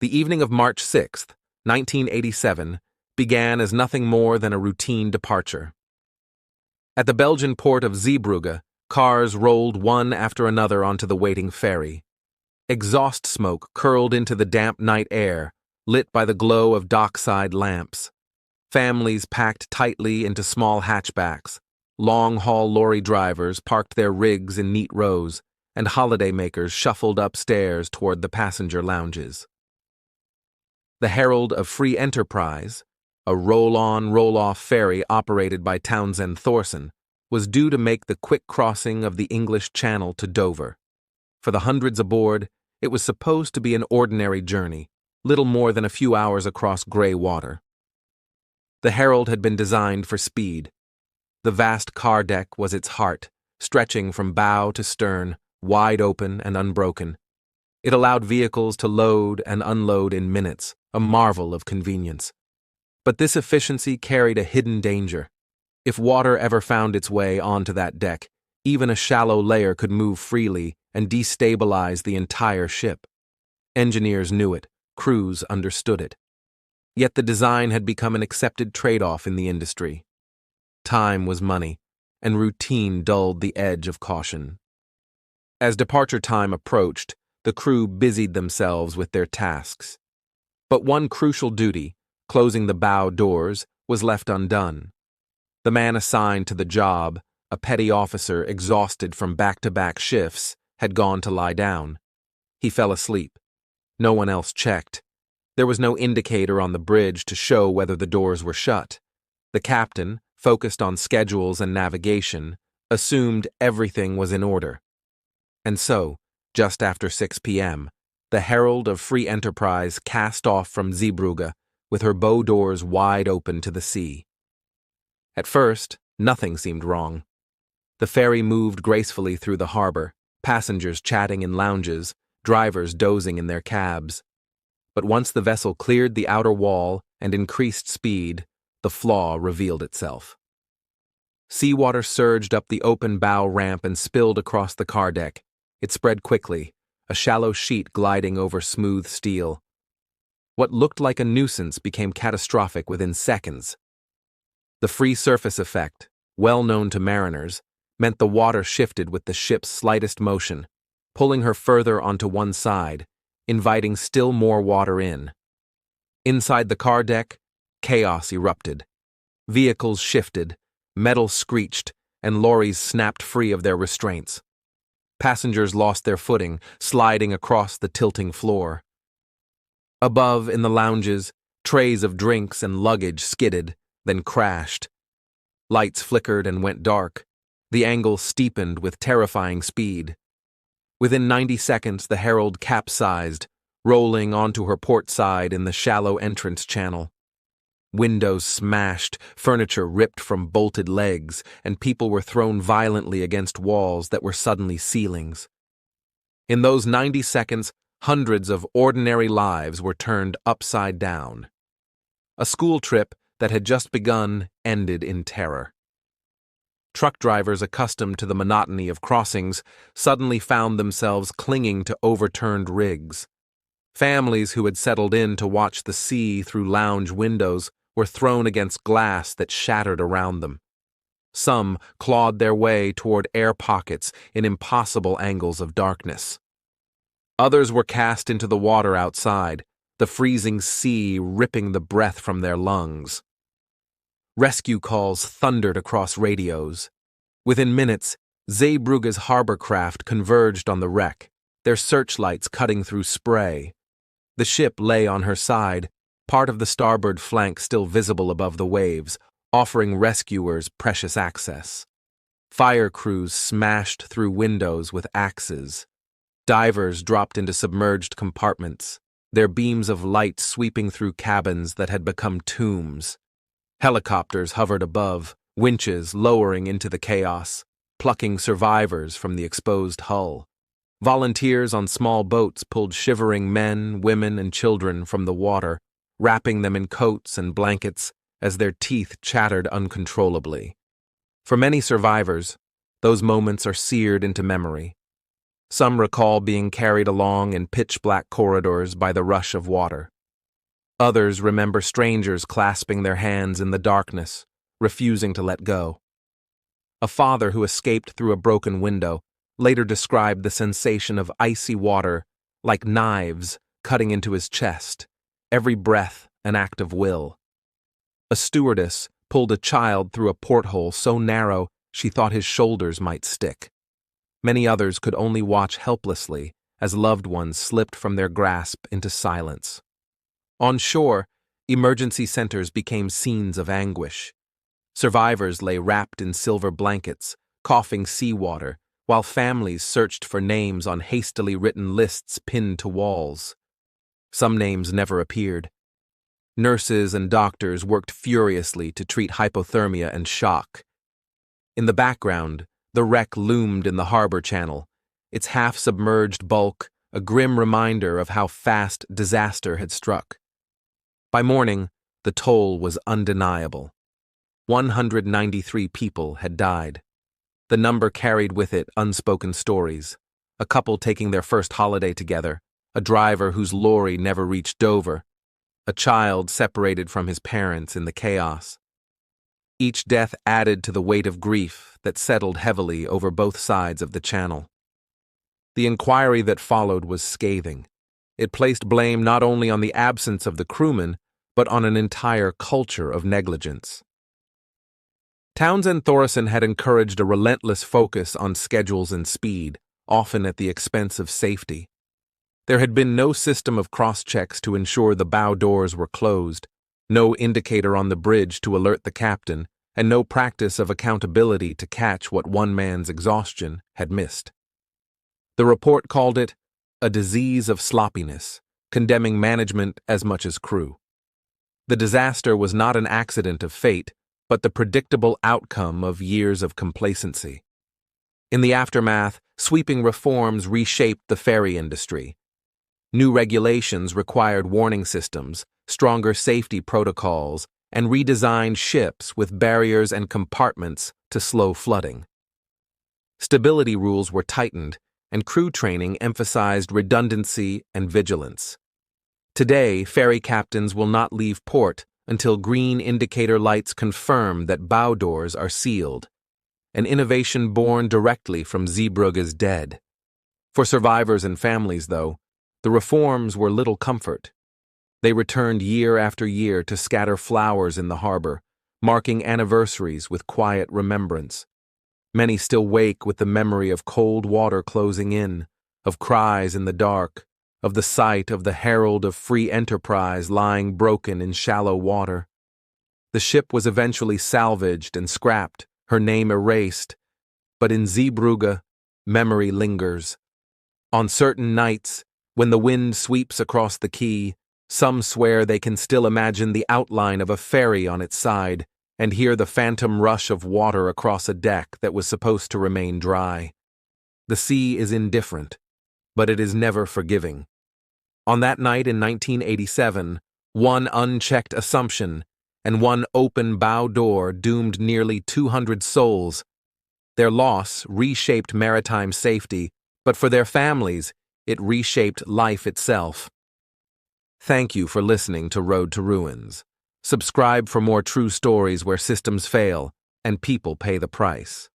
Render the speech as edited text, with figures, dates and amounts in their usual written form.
The evening of March 6th, 1987, began as nothing more than a routine departure. At the Belgian port of Zeebrugge, cars rolled one after another onto the waiting ferry. Exhaust smoke curled into the damp night air, lit by the glow of dockside lamps. Families packed tightly into small hatchbacks. Long-haul lorry drivers parked their rigs in neat rows, and holidaymakers shuffled upstairs toward the passenger lounges. The Herald of Free Enterprise, a roll-on, roll-off ferry operated by Townsend Thorson, was due to make the quick crossing of the English Channel to Dover. For the hundreds aboard, it was supposed to be an ordinary journey, little more than a few hours across gray water. The Herald had been designed for speed. The vast car deck was its heart, stretching from bow to stern, wide open and unbroken. It allowed vehicles to load and unload in minutes, a marvel of convenience. But this efficiency carried a hidden danger. If water ever found its way onto that deck, even a shallow layer could move freely and destabilize the entire ship. Engineers knew it, crews understood it. Yet the design had become an accepted trade-off in the industry. Time was money, and routine dulled the edge of caution. As departure time approached, the crew busied themselves with their tasks. But one crucial duty, closing the bow doors, was left undone. The man assigned to the job, a petty officer exhausted from back-to-back shifts, had gone to lie down. He fell asleep. No one else checked. There was no indicator on the bridge to show whether the doors were shut. The captain, focused on schedules and navigation, assumed everything was in order. And so, just after 6 p.m., the Herald of Free Enterprise cast off from Zeebrugge with her bow doors wide open to the sea. At first, nothing seemed wrong. The ferry moved gracefully through the harbor, passengers chatting in lounges, drivers dozing in their cabs. But once the vessel cleared the outer wall and increased speed, the flaw revealed itself. Seawater surged up the open bow ramp and spilled across the car deck. It spread quickly, a shallow sheet gliding over smooth steel. What looked like a nuisance became catastrophic within seconds. The free surface effect, well known to mariners, meant the water shifted with the ship's slightest motion, pulling her further onto one side, inviting still more water in. Inside the car deck, chaos erupted. Vehicles shifted, metal screeched, and lorries snapped free of their restraints. Passengers lost their footing, sliding across the tilting floor. Above, in the lounges, trays of drinks and luggage skidded, then crashed. Lights flickered and went dark. The angle steepened with terrifying speed. Within 90 seconds, the Herald capsized, rolling onto her port side in the shallow entrance channel. Windows smashed, furniture ripped from bolted legs, and people were thrown violently against walls that were suddenly ceilings. In those 90 seconds, hundreds of ordinary lives were turned upside down. A school trip that had just begun ended in terror. Truck drivers accustomed to the monotony of crossings suddenly found themselves clinging to overturned rigs. Families who had settled in to watch the sea through lounge windows were thrown against glass that shattered around them. Some clawed their way toward air pockets in impossible angles of darkness. Others were cast into the water outside, the freezing sea ripping the breath from their lungs. Rescue calls thundered across radios. Within minutes, Zeebrugge's harbor craft converged on the wreck, their searchlights cutting through spray. The ship lay on her side, part of the starboard flank still visible above the waves, offering rescuers precious access. Fire crews smashed through windows with axes. Divers dropped into submerged compartments, their beams of light sweeping through cabins that had become tombs. Helicopters hovered above, winches lowering into the chaos, plucking survivors from the exposed hull. Volunteers on small boats pulled shivering men, women, and children from the water, wrapping them in coats and blankets as their teeth chattered uncontrollably. For many survivors, those moments are seared into memory. Some recall being carried along in pitch-black corridors by the rush of water. Others remember strangers clasping their hands in the darkness, refusing to let go. A father who escaped through a broken window later described the sensation of icy water like knives cutting into his chest, every breath an act of will. A stewardess pulled a child through a porthole so narrow she thought his shoulders might stick. Many others could only watch helplessly as loved ones slipped from their grasp into silence. On shore, emergency centers became scenes of anguish. Survivors lay wrapped in silver blankets, coughing seawater, while families searched for names on hastily written lists pinned to walls. Some names never appeared. Nurses and doctors worked furiously to treat hypothermia and shock. In the background, the wreck loomed in the harbor channel, its half-submerged bulk a grim reminder of how fast disaster had struck. By morning, the toll was undeniable. 193 people had died. The number carried with it unspoken stories. A couple taking their first holiday together, a driver whose lorry never reached Dover, a child separated from his parents in the chaos. Each death added to the weight of grief that settled heavily over both sides of the channel. The inquiry that followed was scathing. It placed blame not only on the absence of the crewmen, but on an entire culture of negligence. Townsend Thoresen had encouraged a relentless focus on schedules and speed, often at the expense of safety. There had been no system of cross-checks to ensure the bow doors were closed, no indicator on the bridge to alert the captain, and no practice of accountability to catch what one man's exhaustion had missed. The report called it a disease of sloppiness, condemning management as much as crew. The disaster was not an accident of fate, but the predictable outcome of years of complacency. In the aftermath, sweeping reforms reshaped the ferry industry. New regulations required warning systems, stronger safety protocols, and redesigned ships with barriers and compartments to slow flooding. Stability rules were tightened, and crew training emphasized redundancy and vigilance. Today, ferry captains will not leave port until green indicator lights confirm that bow doors are sealed, an innovation born directly from Zeebrugge's dead. For survivors and families, though, the reforms were little comfort. They returned year after year to scatter flowers in the harbor, marking anniversaries with quiet remembrance. Many still wake with the memory of cold water closing in, of cries in the dark, of the sight of the Herald of Free Enterprise lying broken in shallow water. The ship was eventually salvaged and scrapped, her name erased, but in Zeebrugge, memory lingers. On certain nights, when the wind sweeps across the quay, some swear they can still imagine the outline of a ferry on its side and hear the phantom rush of water across a deck that was supposed to remain dry. The sea is indifferent, but it is never forgiving. On that night in 1987, one unchecked assumption and one open bow door doomed nearly 200 souls. Their loss reshaped maritime safety, but for their families, it reshaped life itself. Thank you for listening to Road to Ruins. Subscribe for more true stories where systems fail and people pay the price.